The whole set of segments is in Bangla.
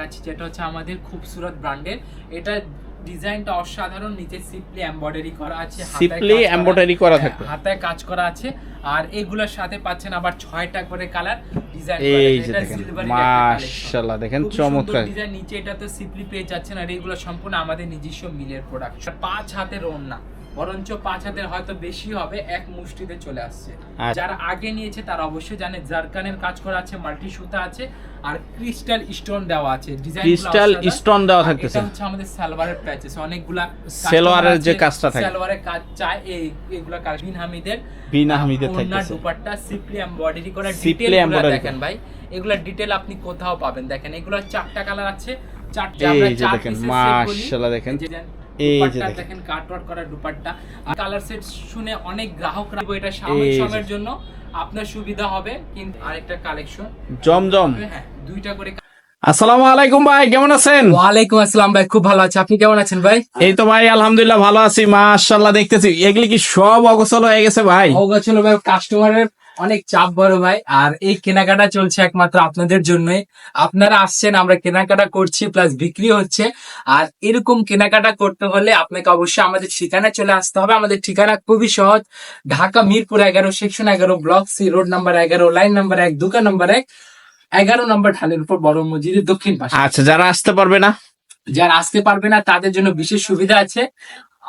দেখাচ্ছি, যেটা হচ্ছে আমাদের খুবসুরত ব্র্যান্ডের। এটা ডিজাইনটা অসাধারণ, নিচে সিম্পলি এমব্রয়ডারি করা আছে, সিম্পলি এমব্রয়ডারি করা থাকবে, হাতায় কাজ করা আছে। আর এগুলোর সাথে পাচ্ছেন আবার 6টা করে কালার ডিজাইন করা। এই যে দেখেন মাশাআল্লাহ, দেখেন চমৎকার ডিজাইন। নিচে এটা তো সিম্পলি পেয়ে যাচ্ছেন, আর এগুলো সম্পূর্ণ আমাদের নিজস্ব মিলের প্রোডাক্ট। 5 হাতের ওড়না, বরঞ্চ 5 হাতের হয়তো বেশি হবে, এক মুষ্টিতে চলে আসছে। যারা আগে নিয়েছে তারা অবশ্যই জানে জারকানের কাজ করা আছে, মাল্টি সুতা আছে, আর ক্রিস্টাল স্টোন দেওয়া আছে। ডিজাইন ক্রিস্টাল স্টোন দেওয়া থাকতেছে। এটা হচ্ছে আমাদের সালোয়ারের প্যাচেস, অনেকগুলা সালোয়ারের যে কাজটা থাকে, সালোয়ারের কাজ চায় এইগুলা কাজ। বিন হামিদের থাকতেছে দুপাট্টা সিম্পলি এমব্রয়ডারি করা। সিম্পলি এমব্রয়ডারি দেখেন ভাই, এগুলা ডিটেইল আপনি কোথাও পাবেন। দেখেন এগুলা 4টা কালার আছে, 4টা। এই যে দেখেন মাশাআল্লাহ, দেখেন এই যে দেখেন কাটওয়ার্ক করা দুপাট্টা। কালার সেট শুনে অনেক গ্রাহকরা এটা সাময়িক সময়ের জন্য আপনার সুবিধা হবে। কিন্তু আরেকটা কালেকশন জমজম, হ্যাঁ 2টা করে। আসসালামু আলাইকুম ভাই, কেমন আছেন? ওয়ালাইকুম আসসালাম ভাই, খুব ভালো আছি। আপনি কেমন আছেন ভাই? এই তো ভাই আলহামদুলিল্লাহ ভালো আছি মাশাআল্লাহ। দেখতেছি এগুলি কি সব অগোছালো হয়ে গেছে ভাই? অগোছালো ভাই, কাস্টমারের অনেক চাপ বড় ভাই। আর এই কেনাকাটা চলছে একমাত্র আপনাদের জন্যই। আপনারা আসছেন, আমরা কেনাকাটা করছি, প্লাস বিক্রি হচ্ছে। আর এরকম কেনাকাটা করতে হলে আপনাকে অবশ্যই আমাদের ঠিকানা চলে আসতে হবে। আমাদের ঠিকানা খুবই সহজ, Dhaka Mirpur 11, section 11, block C, road number 11, line number 1, দোকান নাম্বার 1, 11 নম্বর ঢালের উপর, বড় মসজিদের দক্ষিণ পাশে। আচ্ছা, যারা আসতে পারবে না, যারা আসতে পারবে না তাদের জন্য বিশেষ সুবিধা আছে।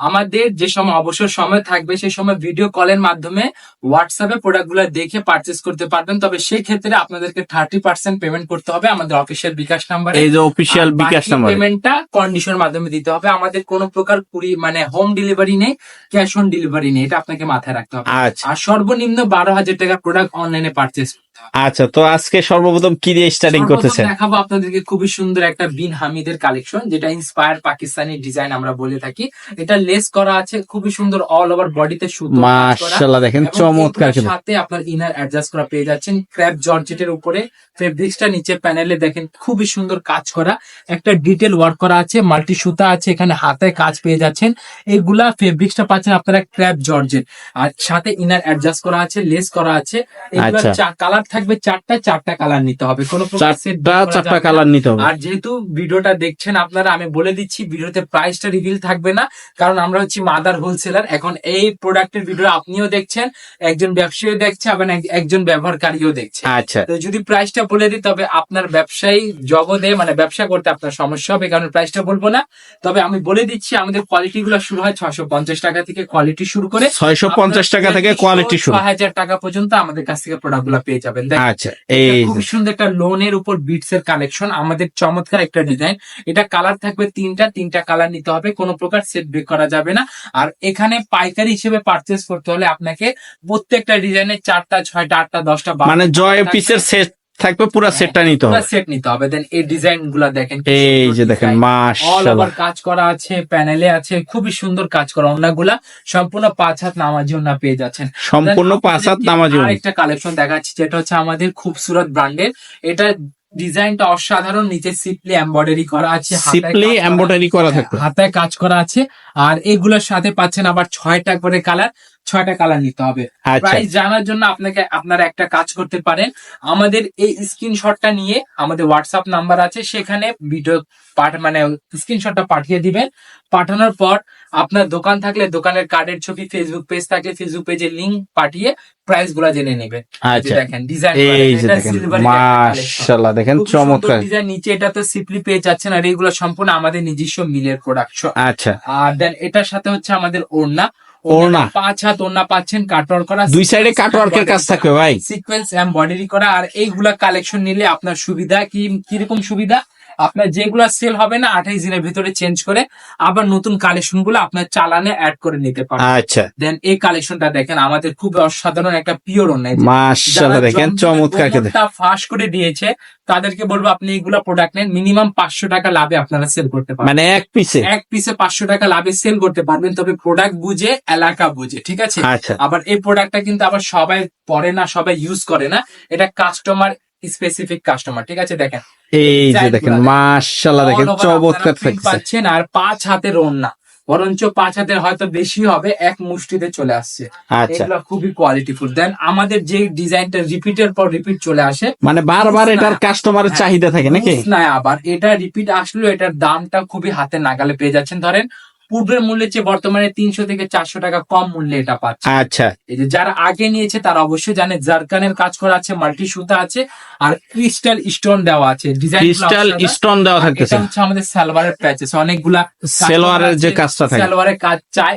আমাদের যে সময় অবসর সময় থাকবে সেই সময় ভিডিও কলের মাধ্যমে হোয়াটসঅ্যাপে প্রোডাক্ট গুলো দেখে পারচেস করতে পারবেন। তবে সেই ক্ষেত্রে আপনাদেরকে 30% পেমেন্ট করতে হবে আমাদের অফিসিয়াল বিকাশ নাম্বারে। এই যে অফিসিয়াল বিকাশ নাম্বার, পেমেন্টটা কন্ডিশন মাধ্যমে দিতে হবে। আমাদের কোনো প্রকার হোম ডেলিভারি নেই, ক্যাশ অন ডেলিভারি নেই, এটা আপনাকে মাথায় রাখতে হবে। আচ্ছা, আর সর্বনিম্ন 12,000 টাকা প্রোডাক্ট অনলাইনে পারচেস। আচ্ছা, তো আজকে সর্বপ্রথম কি দিয়ে স্টার্টিং করতেছেন? দেখাবো আপনাদেরকে খুবই সুন্দর একটা বিন হামিদের কালেকশন, যেটা ইন্সপায়ার পাকিস্তানি ডিজাইন আমরা বলে থাকি। এটা লেস করা আছে খুবই সুন্দর, অল ওভার বডিতে সুতো মাশাআল্লাহ, দেখেন চমৎকার। সাথে আপনার ইনার অ্যাডজাস্ট করা পেয়ে যাচ্ছেন ক্র্যাপ জর্জেটের উপরে। ফেব্রিক্সটা নিচে প্যানেলে দেখেন খুবই সুন্দর কাজ করা, একটা ডিটেল ওয়ার্ক করা আছে, মাল্টি সুতা আছে, এখানে হাতে কাজ পেয়ে যাচ্ছেন। এগুলা ফেব্রিক্সটা পাচ্ছেন আপনারা ক্র্যাপ জর্জেট, আর সাথে ইনার অ্যাডজাস্ট করা আছে, লেস করা আছে। এগুলা কালার থাকবে 4টা কালার নিতে হবে, কোনো 4টা কালার নিতে হবে। আর যেহেতু ভিডিওটা দেখছেন আপনারা, আমি বলে দিচ্ছি ভিডিওতে প্রাইসটা রিভিল থাকবে না, কারণ আমরা হচ্ছে মাদার হোলসেলার। এখন এই প্রোডাক্টের ভিডিও আপনিও দেখছেন, একজন ব্যবসায়ী দেখছে, আবার একজন ব্যবহারকারীও দেখছে। আচ্ছা, তো যদি প্রাইসটা বলে দিই তবে আপনার ব্যবসায়ী জগতে ব্যবসা করতে আপনার সমস্যা হবে, কারণ প্রাইসটা বলবো না। তবে আমি বলে দিচ্ছি আমাদের কোয়ালিটি গুলো শুরু হয় 650 টাকা থেকে, কোয়ালিটি শুরু করে 650 টাকা থেকে কোয়ালিটি শুরু, 6000 টাকা পর্যন্ত আমাদের কাছ থেকে প্রোডাক্ট গুলো পেয়ে যাবেন। আচ্ছা, এই খুব সুন্দর একটা লোনের উপর বিটস এর কালেকশন, আমাদের চমৎকার একটা ডিজাইন। এটা কালার থাকবে 3টা কালার নিতে হবে, কোনো প্রকার সেট ব্রেক করা যাবে না। আর এখানে পাইকারি হিসেবে পারচেস করতে হলে আপনাকে প্রত্যেকটা ডিজাইনে 4টা 6টা 8টা 10টা জয় পিসের সেট থাকবে, পুরো সেটটা নিতে হবে, সেট নিতে হবে। দেন এই ডিজাইন গুলা দেখেন, এই যে দেখেন মাশাআল্লাহ, কাজ করা আছে, প্যানেলে আছে, খুবই সুন্দর কাজ করা। ওন্নাগুলা সম্পূর্ণ 5 হাত নামাজি ওন্না পেয়ে যাচ্ছেন, সম্পূর্ণ 5 হাত নামাজি। আরেকটা কালেকশন দেখাচ্ছি, যেটা হচ্ছে আমাদের খুবসুরত ব্র্যান্ডের। এটা ডিজাইনটা অসাধারণ, নিচে সিম্পলি এমব্রয়ডারি করা আছে, সিম্পলি এমব্রয়ডারি করা থাকবে, হাতায় কাজ করা আছে। আর এগুলোর সাথে পাচ্ছেন আবার 6টা করে কালার, 6টা কালার নিতে হবে। প্রাইস জানার জন্য আপনারা একটা কাজ করতে পারেন, আমাদের এই স্ক্রিনশটটা নিয়ে আমাদের হোয়াটসঅ্যাপ নাম্বার আছে, সেখানে ভিডিও স্ক্রিনশটটা পাঠিয়ে দিবেন। পাঠানোর পর আপনার দোকান থাকলে দোকানের কার্ডের ছবি, ফেসবুক পেজ থাকলে ফেসবুক পেজের লিংক পাঠিয়ে প্রাইস গুলা জেনে নেবেন। দেখেন ডিজাইন, মাশাআল্লাহ, দেখেন চমৎকার ডিজাইন। নিচে এটা তো সিম্পলি পেয়ে যাচ্ছেন, আর এগুলো সম্পূর্ণ আমাদের নিজস্ব মিলের প্রোডাক্ট। আচ্ছা, আর দেন এটার সাথে হচ্ছে আমাদের ওড়না 5 হাত ওড়না পাচ্ছেন, কাটওয়ার্ক করা, 2 সাইডে কাটওয়ার্কের কাজ থাকবে ভাই, সিকোয়েন্স এমব্রয়ডারি করা। আর এইগুলা কালেকশন নিলে আপনার সুবিধা কিরকম সুবিধা, আপনার যেগুলো সেল হবে না 28 দিনের ভিতরে চেঞ্জ করে আবার নতুন কালেকশন গুলো আপনার চালানে অ্যাড করে নিতে পারেন। আচ্ছা, দেন এই কালেকশনটা দেখেন, আমাদের খুব অসাধারণ একটা পিওর ওড়না, মাশাআল্লাহ, দেখেন চমৎকার। ফাঁস করে দিয়েছে, তাদেরকে বলবো আপনি এগুলা প্রোডাক্ট নেন, মিনিমাম 500 টাকা লাভে আপনারা সেল করতে পারবেন। এক পিসে 500 টাকা লাভে সেল করতে পারবেন, তবে প্রোডাক্ট বুঝে, এলাকা বুঝে, ঠিক আছে? আবার এই প্রোডাক্টটা কিন্তু আবার সবাই পরে না, সবাই ইউজ করে না, এটা কাস্টমার স্পেসিফিক কাস্টমার, ঠিক আছে? দেখেন এই যে দেখেন মাশাআল্লাহ, দেখেন চমৎকার পাচ্ছেন। আর 5 হাতের ওড়না, বরঞ্চ 5 হাতের হয়তো বেশি হবে, এক মুষ্টিতে চলে আসছে। আচ্ছা, এগুলো খুবই কোয়ালিটিফুল। দেন আমাদের যে ডিজাইনটা রিপিটের পর রিপিট চলে আসে, মানে বারবার এটার কাস্টমারের চাহিদা থাকে নাকি? না, আবার এটা রিপিট আসলেও এটার দামটা খুবই হাতে নাগালে পেয়ে যাচ্ছেন। ধরেন পূর্বের মূল্যের চেয়ে বর্তমানে 300 থেকে 400 টাকা কম মূল্যে এটা পাচ্ছে। আচ্ছা, এই যে যারা আগে নিয়েছে তারা অবশ্যই জানে জারকানের কাজ করা আছে, মাল্টি সুতা আছে, আর ক্রিস্টাল স্টোন দেওয়া আছে। ডিজাইন ক্রিস্টাল স্টোন দেওয়া থাকতেছে। এটা হচ্ছে আমাদের সালোয়ারের প্যাচেস, অনেকগুলা সালোয়ারের যে কাজটা থাকে, সালোয়ারের কাজ চায়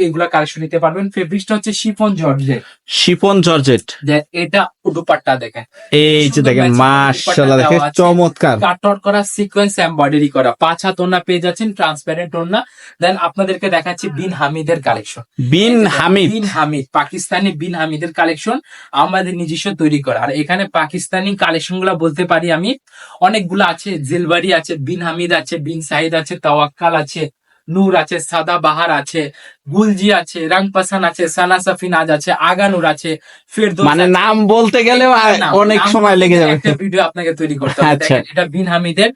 এইগুলা কালেকশন নিতে পারবেন। ফেব্রিক্সটা হচ্ছে শিফন জর্জেট। Chiffon georgette. এটা দুপাট্টা দেখেন, এই যে দেখেন মাশাআল্লাহ, দেখেন চমৎকার কাটওয়ার্ক করা, সিকোয়েন্স এমব্রয়ডারি করা, 5 হাত ওড়না পেয়ে যাচ্ছেন, ট্রান্সপারেন্ট ওড়না। দেন আপনাদেরকে দেখাচ্ছি বিন হামিদের কালেকশন। বিন হামিদ পাকিস্তানি বিন হামিদের কালেকশন আমাদের নিজস্ব তৈরি করা। আর এখানে পাকিস্তানি কালেকশন গুলা বলতে পারি আমি অনেকগুলো আছে। জিলবারি আছে, বিন হামিদ আছে, বিন সাইদ আছে, তাওয়াক্কাল আছে, নূর আছে, সাদা বাহার আছে, গুলজি আছে, রং পাসান আছে, সানা সাফিনাজ আছে, আগানুর আছে, ফেরদৌস মানে আছে। নাম বলতে গেলেও অনেক সময় লেগে যাবে। একটা ভিডিও আপনাকে তৈরি করতে হবে। আচ্ছা। দেখেন এটা বিন হামিদের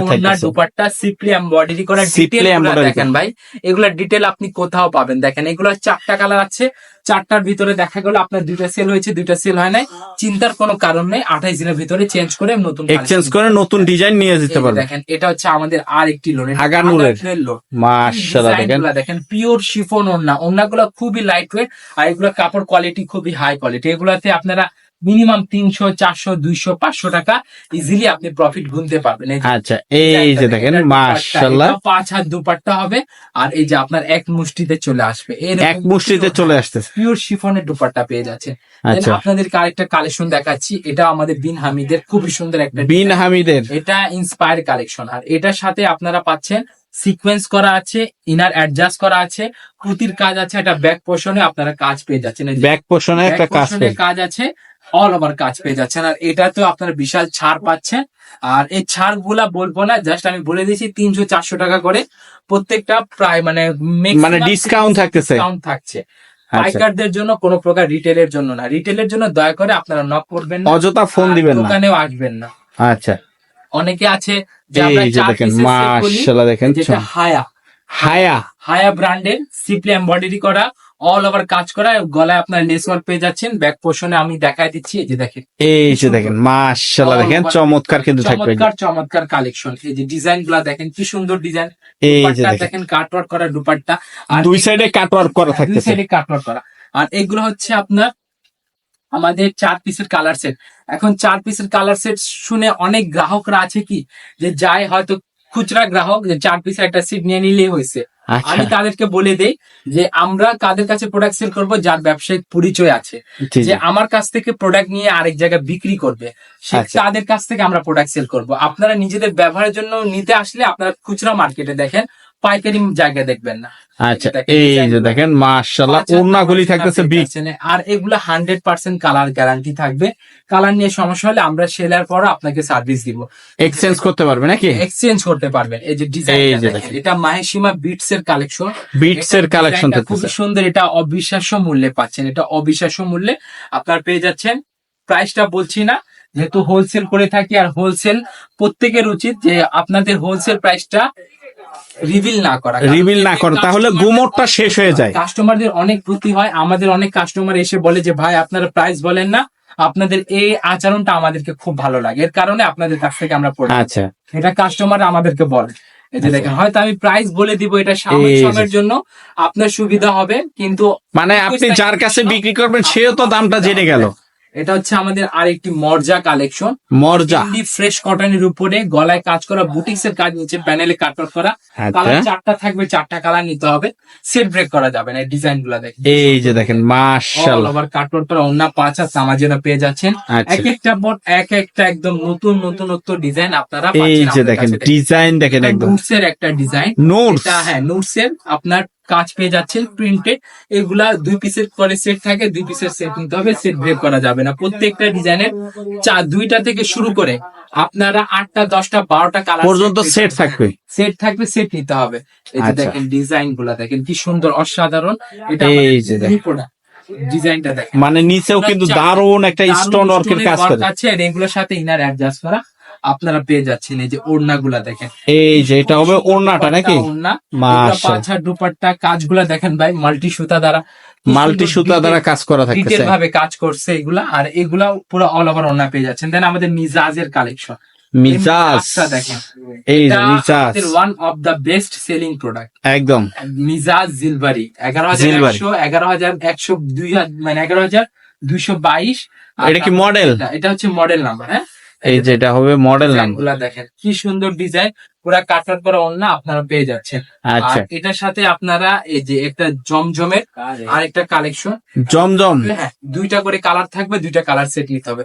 থাকতেছে। দুপাট্টা সিপলি এমব্রয়ডারি করা। ডিটেইল দেখেন ভাই, এগুলা ডিটেইল আপনি কোথাও পাবেন। দেখেন এগুলো 4টা কালার আছে, 4টার ভিতরে দেখা গেল আপনার 2টা সেল হয়েছে, 2টা সেল হয় নাই, চিন্তার কোনো কারণ নেই। 28 দিনের ভিতরে চেঞ্জ করে নতুন এক্সচেঞ্জ করে নতুন ডিজাইন নিয়ে যেতে পারবেন। দেখেন এটা হচ্ছে আমাদের আর একটি লোন, আগানুরের লোন। মাশাআল্লাহ, দেখেন পিওর শিফন ওড়নাগুলো খুবই লাইট ওয়েট, আর এগুলো কাপড় কোয়ালিটি খুবই হাই কোয়ালিটি। এগুলাতে আপনারা মিনিমাম 300, 400, 200, 500 টাকা ইজিলি আপনি প্রফিট গুনতে পারবেন। আচ্ছা, এই যে দেখেন মাশাআল্লাহ, 5 হাত দুপাট্টা হবে, আর এই যে আপনার এক মুষ্টিতে চলে আসবে। এক মুষ্টিতে চলে আসতেছে, পিওর শিফনের দুপাট্টা পেয়ে যাচ্ছে। আপনাদেরকে আরেকটা কালেকশন দেখাচ্ছি, এটা আমাদের বিন হামিদের খুবই সুন্দর একটা বিন হামিদের, এটা ইন্সপায়ার কালেকশন। আর এটার সাথে আপনারা পাচ্ছেন সিকোয়েন্স করা আছে, ইনার অ্যাডজাস্ট করা আছে, কুতির কাজ আছে, এটা ব্যাক পোর্শনে আপনারা কাজ পেয়ে যাচ্ছেন। ব্যাক পোর্শনে একটা কাজ আছে, অল ওভার কাজ পেয়ে যাচ্ছেন। আর এটা তো আপনারা বিশাল ছাড় পাচ্ছেন। আর এই ছাড় গুলা বলবো না, জাস্ট আমি বলে দিয়েছি 300-400 টাকা করে প্রত্যেকটা, প্রায় মানে ডিসকাউন্ট থাকছে পাইকারদের জন্য, কোনো প্রকার রিটেলের জন্য না। রিটেলের জন্য দয়া করে আপনারা নক করবেন না, অযথা ফোন দিবেন না, দোকানেও আসবেন না। আচ্ছা, অনেকে আছে মাশাআল্লাহ, দেখেন হায়া ব্র্যান্ডের সিপলি এমব্রয়ডারি করা, অল ওভার কাজ করা, গলায় আপনার লেস ওয়ার্ক পেয়ে যাচ্ছেন। ব্যাক পোর্শনে আমি দেখাই দিচ্ছি, এই যে দেখেন, এই যে দেখেন মাশাআল্লাহ, দেখেন চমৎকার কিন্তু থাকবে, চমৎকার কালেকশন। এই যে ডিজাইন গুলা দেখেন কি সুন্দর ডিজাইন। এই যে দেখেন কাটওয়ার্ক করা দুপাট্টা, আর দুই সাইডে কাটওয়ার্ক করা থাকতেছে, 2 সাইডে কাটওয়ার্ক করা। আর এগুলো হচ্ছে আপনার আমাদের 4 পিসের কালার সেট। এখন 4 পিসের কালার সেট শুনে অনেক গ্রাহকরা আছে কি যে যায় হয়তো খুচরা গ্রাহক, যে 4 পিসের একটা সেট নিয়ে নিলেই হয়েছে। আমি তাদেরকে বলে দেই যে আমরা কাদের কাছে প্রোডাক্ট সেল করব, যার ব্যবসায়িক পরিচয় আছে, যে আমার কাছ থেকে প্রোডাক্ট নিয়ে আরেক জায়গায় বিক্রি করবে, তাদের কাছ থেকে আমরা প্রোডাক্ট সেল করব। আপনারা নিজেদের ব্যবহারের জন্য নিতে আসলে আপনারা খুচরা মার্কেটে দেখেন, পাইকারি জায়গায় দেখবেন না। আচ্ছা, এই যে দেখেন মাশাআল্লাহ, ওড়নাগুলি থাকতেছে বিগ। আর এগুলা 100% কালার গ্যারান্টি থাকবে। কালার নিয়ে সমস্যা হলে আমরা সেলার পর আপনাকে সার্ভিস দিব, এক্সচেঞ্জ করতে পারবে নাকি? এক্সচেঞ্জ করতে পারবেন। এই যে ডিজাইন, এটা মাহেশিমা বিটস এর কালেকশন, খুব সুন্দর। এটা অবিশ্বাস্য মূল্যে পাচ্ছেন, এটা অবিশ্বাস্য মূল্যে আপনার পেয়ে যাচ্ছেন। প্রাইসটা বলছি না, যেহেতু হোলসেল করে থাকি, আর হোলসেল প্রত্যেকের উচিত যে আপনাদের হোলসেল প্রাইসটা রিভিল না করা, তাহলে গুমোটটা শেষ হয়ে যায়। কাস্টমারদের অনেক ক্ষতি হয়। আমাদের অনেক কাস্টমার এসে বলে যে ভাই আপনারা প্রাইস বলেন না, আপনাদের এই আচরণটা আমাদেরকে খুব ভালো লাগে, এর কারণে আপনাদের কাছ থেকে আমরা পড়ি। আচ্ছা, এটা কাস্টমার আমাদেরকে বলে। এই যে দেখেন, হয়তো আমি প্রাইস বলে দিব, এটা সাময়িক সময়ের জন্য আপনার সুবিধা হবে, কিন্তু মানে আপনি যার কাছে বিক্রি করবেন সেও তো দামটা জেনে গেল। এটা হচ্ছে আমাদের আরেকটি মর্জা কালেকশন। মর্জা ফ্রেশ কটনের উপরে গলায় কাজ করা, বুটিক্স এর কাজ, নিচে প্যানেলে কাটওয়ার্ক করা। কালার 4টা থাকবে, 4টা কালার নিতে হবে, সেট ব্রেক করা যাবে না। এই ডিজাইন গুলা দেখেন, এই যে দেখেন মাশাআল্লাহ, আবার কাটওয়ার্ক করা ওন্না 5 হাত সামাজেনা পেয়ে যাচ্ছেন। এক একটা পর এক একটা একদম নতুনত্ব ডিজাইন আপনারা পাচ্ছেন। এই যে দেখেন ডিজাইন, দেখেন একদম নুটসের একটা ডিজাইন, হ্যাঁ নুটসের আপনার কাজ পেয়ে যাচ্ছেন প্রিন্টেড। এগুলা 2 পিসের করে সেট থাকে, 2 পিসের সেট নিতে হবে, সেট ব্রেক করা যাবে না। প্রত্যেকটা ডিজাইনের 2টা থেকে শুরু করে আপনারা 8টা 10টা 12টা কালার পর্যন্ত সেট থাকবে, সেট নিতে হবে। এই যে দেখেন ডিজাইন গুলা দেখেন কি সুন্দর, অসাধারণ। এটা ডিজাইনটা দেখেন, মানে নিচেও কিন্তু দারুণ একটা স্টোন ওয়ার্কের কাজ আছে, আর এগুলোর সাথে ইনার অ্যাডজাস্ট করা। আপনারা পেয়ে যাচ্ছেন। এই যে ওড়নাগুলা দেখেন, এই যে এটা হবে ওড়নাটা নাকি? ওড়না, মাশাআল্লাহ, পাঁচা দুপাট্টা কাজগুলা দেখেন ভাই, মাল্টি সুতা দ্বারা, মাল্টি সুতা দ্বারা কাজ করা থাকতেছে, ডিটেল ভাবে কাজ করছে এগুলা। আর এগুলা পুরো অল ওভার ওড়না পেয়ে যাচ্ছেন। দেন আমাদের মিজাজের কালেকশন, মিজাজ, দেখেন, এই যে Mizaj one of the best selling product একদম। মিজাজ জিলবারি, 11,100, 2 মানে 11,222। এটা কি মডেল? এটা হচ্ছে মডেল নাম্বার। হ্যাঁ, এই যে এটা হবে মডেল নাম্বার। গুলা দেখেন কি সুন্দর ডিজাইন, পুরা কাটার করা ওড়না আপনারা পেয়ে যাচ্ছেন। আচ্ছা, আর এটার সাথে আপনারা এই যে একটা জমজমের আরেকটা কালেকশন, জমজম, হ্যাঁ, 2টা করে কালার থাকবে, 2টা কালার সেট নিতে হবে।